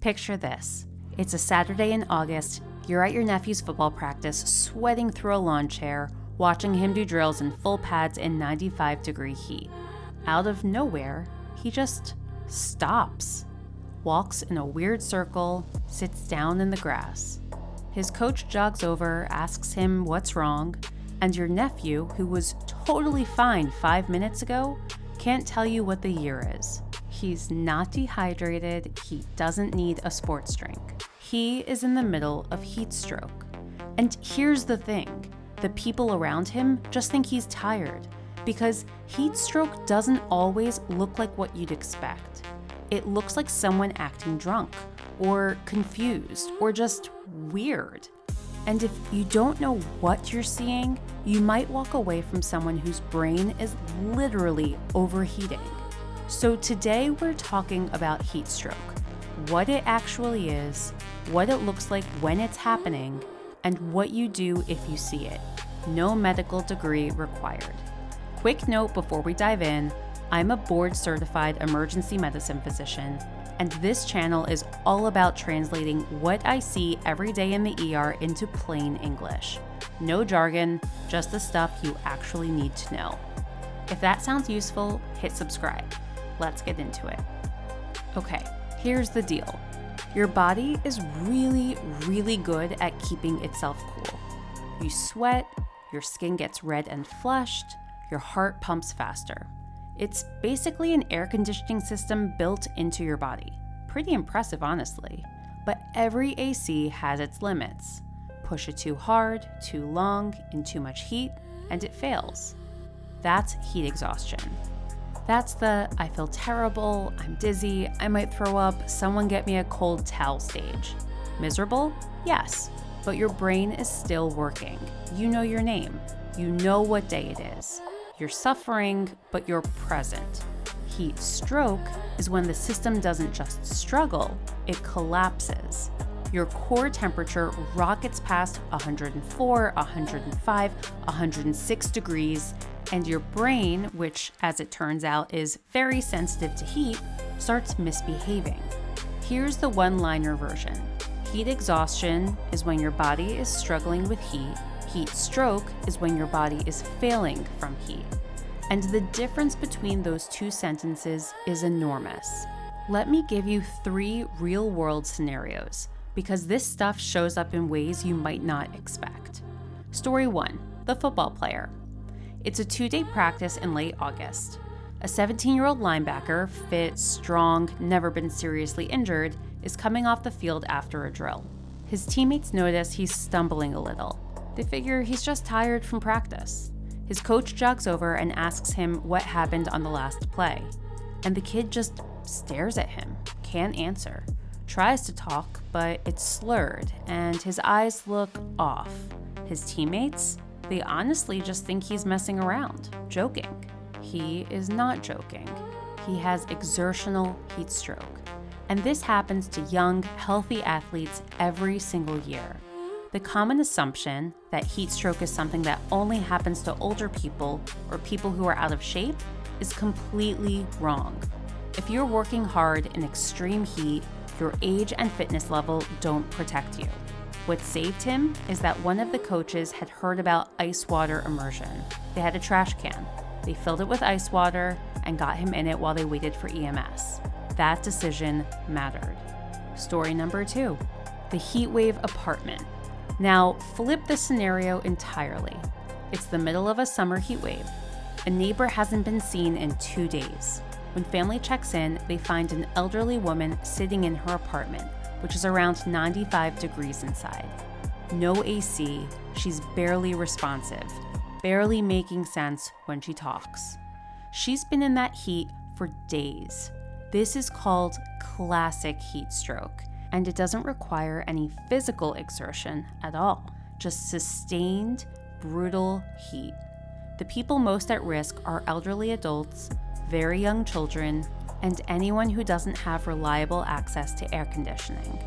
Picture this. It's a Saturday in August. You're at your nephew's football practice, sweating through a lawn chair, watching him do drills in full pads in 95-degree heat. Out of nowhere, he just stops, walks in a weird circle, sits down in the grass. His coach jogs over, asks him what's wrong, and your nephew, who was totally fine 5 minutes ago, can't tell you what the year is. He's not dehydrated, he doesn't need a sports drink. He is in the middle of heat stroke. And here's the thing, the people around him just think he's tired, because heat stroke doesn't always look like what you'd expect. It looks like someone acting drunk, or confused, or just weird. And if you don't know what you're seeing, you might walk away from someone whose brain is literally overheating. So today we're talking about heat stroke, what it actually is, what it looks like when it's happening, and what you do if you see it. No medical degree required. Quick note before we dive in, I'm a board-certified emergency medicine physician, and this channel is all about translating what I see every day in the ER into plain English. No jargon, just the stuff you actually need to know. If that sounds useful, hit subscribe. Let's get into it. Okay, here's the deal. Your body is really, really good at keeping itself cool. You sweat, your skin gets red and flushed, your heart pumps faster. It's basically an air conditioning system built into your body. Pretty impressive, honestly. But every AC has its limits. Push it too hard, too long, in too much heat, and it fails. That's heat exhaustion. That's the I feel terrible, I'm dizzy, I might throw up, someone get me a cold towel stage. Miserable? Yes, but your brain is still working. You know your name. You know what day it is. You're suffering, but you're present. Heat stroke is when the system doesn't just struggle, it collapses. Your core temperature rockets past 104, 105, 106 degrees, and your brain, which as it turns out is very sensitive to heat, starts misbehaving. Here's the one-liner version. Heat exhaustion is when your body is struggling with heat. Heat stroke is when your body is failing from heat. And the difference between those two sentences is enormous. Let me give you 3 real-world scenarios, because this stuff shows up in ways you might not expect. Story 1, the football player. It's a 2-day practice in late August. A 17-year-old linebacker, fit, strong, never been seriously injured, is coming off the field after a drill. His teammates notice he's stumbling a little. They figure he's just tired from practice. His coach jogs over and asks him what happened on the last play. And the kid just stares at him, can't answer. Tries to talk, but it's slurred, and his eyes look off. His teammates? They honestly just think he's messing around, joking. He is not joking. He has exertional heat stroke. And this happens to young, healthy athletes every single year. The common assumption that heat stroke is something that only happens to older people or people who are out of shape is completely wrong. If you're working hard in extreme heat, your age and fitness level don't protect you. What saved him is that one of the coaches had heard about ice water immersion. They had a trash can. They filled it with ice water and got him in it while they waited for EMS. That decision mattered. Story number 2, the heat wave apartment. Now, flip the scenario entirely. It's the middle of a summer heat wave. A neighbor hasn't been seen in 2 days. When family checks in, they find an elderly woman sitting in her apartment, which is around 95 degrees inside. No AC, she's barely responsive, barely making sense when she talks. She's been in that heat for days. This is called classic heat stroke, and it doesn't require any physical exertion at all, just sustained, brutal heat. The people most at risk are elderly adults, very young children, and anyone who doesn't have reliable access to air conditioning.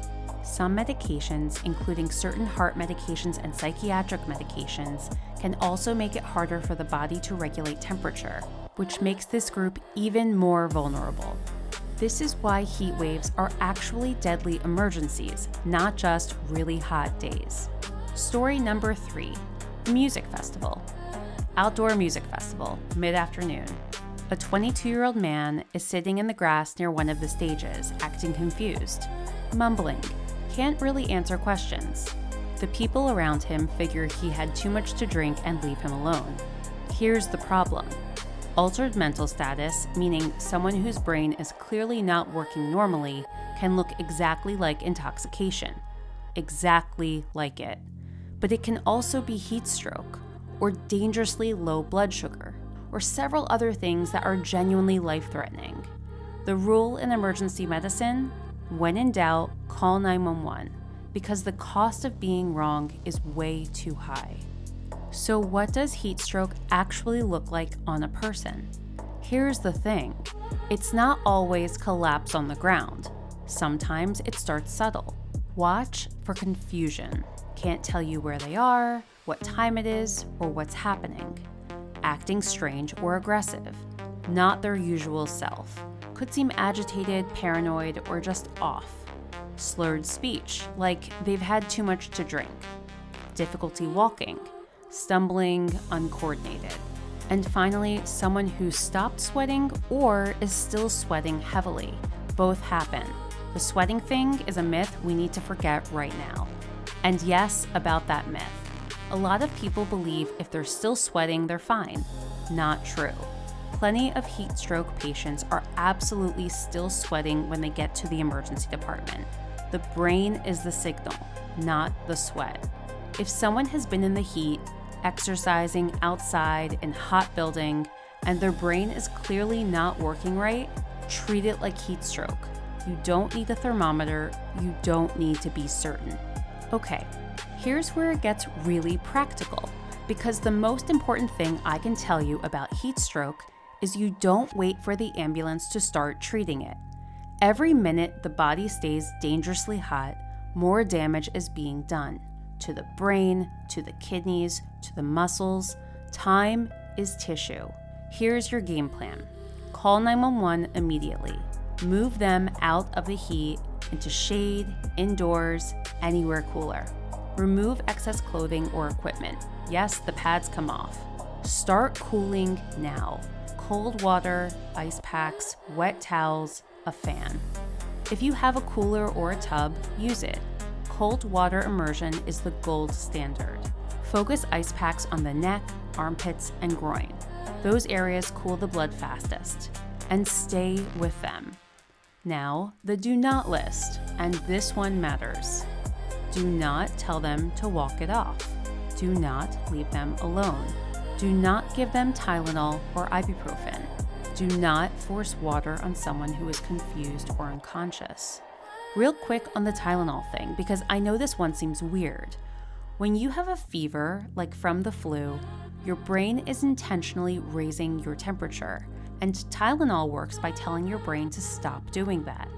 Some medications, including certain heart medications and psychiatric medications, can also make it harder for the body to regulate temperature, which makes this group even more vulnerable. This is why heat waves are actually deadly emergencies, not just really hot days. Story number 3, music festival. Outdoor music festival, mid-afternoon. A 22-year-old man is sitting in the grass near one of the stages, acting confused, mumbling, can't really answer questions. The people around him figure he had too much to drink and leave him alone. Here's the problem. Altered mental status, meaning someone whose brain is clearly not working normally, can look exactly like intoxication. Exactly like it. But it can also be heat stroke, or dangerously low blood sugar, or several other things that are genuinely life-threatening. The rule in emergency medicine? When in doubt, call 911, because the cost of being wrong is way too high. So what does heat stroke actually look like on a person? Here's the thing. It's not always collapse on the ground. Sometimes it starts subtle. Watch for confusion. Can't tell you where they are, what time it is, or what's happening. Acting strange or aggressive. Not their usual self. Could seem agitated, paranoid, or just off. Slurred speech, like they've had too much to drink. Difficulty walking. Stumbling, uncoordinated. And finally, someone who stopped sweating or is still sweating heavily. Both happen. The sweating thing is a myth we need to forget right now. And yes, about that myth. A lot of people believe if they're still sweating, they're fine. Not true. Plenty of heat stroke patients are absolutely still sweating when they get to the emergency department. The brain is the signal, not the sweat. If someone has been in the heat, exercising outside in hot building, and their brain is clearly not working right, treat it like heat stroke. You don't need a thermometer, you don't need to be certain. Okay, here's where it gets really practical, because the most important thing I can tell you about heat stroke is you don't wait for the ambulance to start treating it. Every minute the body stays dangerously hot, more damage is being done. To the brain, to the kidneys, to the muscles. Time is tissue. Here's your game plan. Call 911 immediately. Move them out of the heat into shade, indoors, anywhere cooler. Remove excess clothing or equipment. Yes, the pads come off. Start cooling now. Cold water, ice packs, wet towels, a fan. If you have a cooler or a tub, use it. Cold water immersion is the gold standard. Focus ice packs on the neck, armpits, and groin. Those areas cool the blood fastest. And stay with them. Now, the do not list, and this one matters. Do not tell them to walk it off. Do not leave them alone. Do not give them Tylenol or ibuprofen. Do not force water on someone who is confused or unconscious. Real quick on the Tylenol thing, because I know this one seems weird. When you have a fever, like from the flu, your brain is intentionally raising your temperature, and Tylenol works by telling your brain to stop doing that.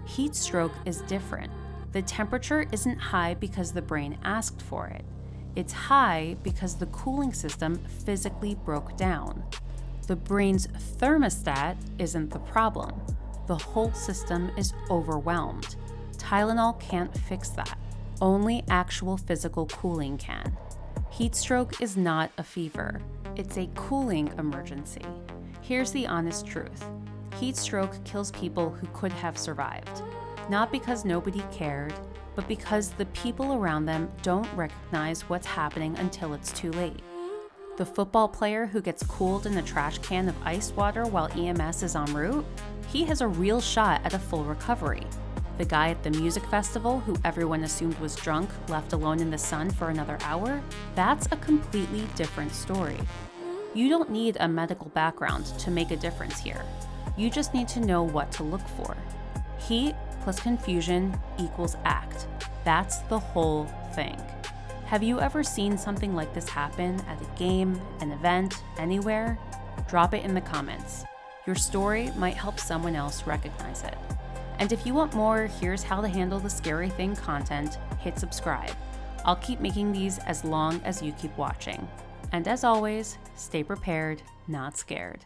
Heat stroke is different. The temperature isn't high because the brain asked for it. It's high because the cooling system physically broke down. The brain's thermostat isn't the problem. The whole system is overwhelmed. Tylenol can't fix that. Only actual physical cooling can. Heat stroke is not a fever. It's a cooling emergency. Here's the honest truth. Heat stroke kills people who could have survived. Not because nobody cared, but because the people around them don't recognize what's happening until it's too late. The football player who gets cooled in a trash can of ice water while EMS is en route, he has a real shot at a full recovery. The guy at the music festival who everyone assumed was drunk, left alone in the sun for another hour, that's a completely different story. You don't need a medical background to make a difference here. You just need to know what to look for. Heat plus confusion equals act. That's the whole thing. Have you ever seen something like this happen at a game, an event, anywhere? Drop it in the comments. Your story might help someone else recognize it. And if you want more Here's How to Handle the Scary Thing content, hit subscribe. I'll keep making these as long as you keep watching. And as always, stay prepared, not scared.